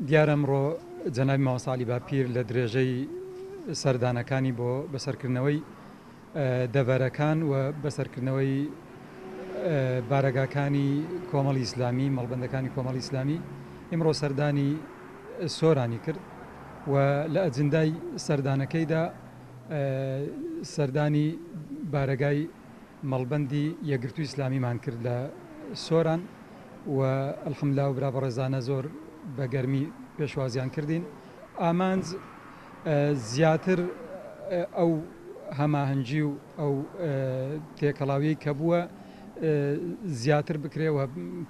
دیارە ئەمڕۆ جەنابی مامۆستا عەلی باپیر لە درێژەی سەردانەکانی بۆ بەسەرکردنەوەی دەڤەرەکان و بەسەرکردنەوەی بارەگاکانی کۆمەڵی ئیسلامی مەڵبەندەکانی کۆمەڵی ئیسلامی ئیمڕۆ سەردانی سۆرانی کرد و لە ئەجندای سەردانەکەیدا سەردانی بارەگای مەڵبەندی یەکگرتووی ئیسلامیمان کرد لە سۆران و ئەلحەمدولیلا و برا بەڕێزانە زۆر بە گەرمی پێشوازیان کردین. ئامانج زیاتر ئەو هەماهەنگی و ئەو تێکەڵاوی کە بووە زیاتر بکرێ و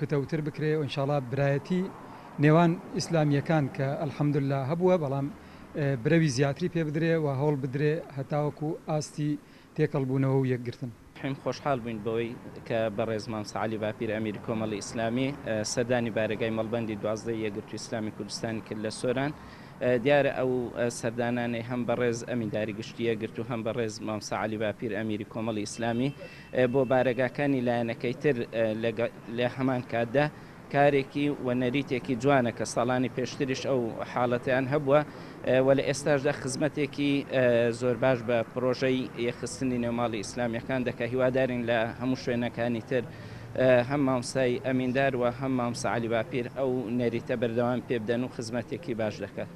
پتەوتر بکرێ و ئینشاڵڵا برایەتی نێوان ئیسلامیەکان کە ئەلحەمدولیلا هەبووە بەڵام برەوی زیاتری پێ بدرێ و هەوڵ بدرێ هەتاوەکو ئاستی تێکەڵبوونەوە و یەکگرتن. خۆشحاڵ بووین بەوەی کە بەڕێز مامۆستا عەلی باپیر ئەمیری کۆمەڵی ئیسلامی سەردانی بارەگای مەڵبەندی 12 یەکگرتووی ئیسلامی کوردستانی کرد لە سۆران. دیارە ئەو سەردانانەی هەم بەڕێز ئەمینداری گشتی یەکگرت و هەم بەڕێز مامۆستا عەلی باپیر ئەمیری کۆمەڵی ئیسلامی بۆ بارەگاکانی لایەنەکەی تر لە هەمان کاتدا کارێکی و نەریتێکی جوانە کە ساڵانی پێشتریش ئەو حاڵەتیان هەبووە و لە ئێستاشدا خزمەتێکی زۆر باش بە پرۆژەی یەخستنی نێوماڵی ئیسلامیەکان دەکە. هیوادارین لە هەموو شوێنەکانی تر هەم مامۆستای ئەمیندار و هەم مامۆستا عەلی باپیر ئەو نەریتە بەردەوام پێ بدەن و خزمەتێکی باش دەکات.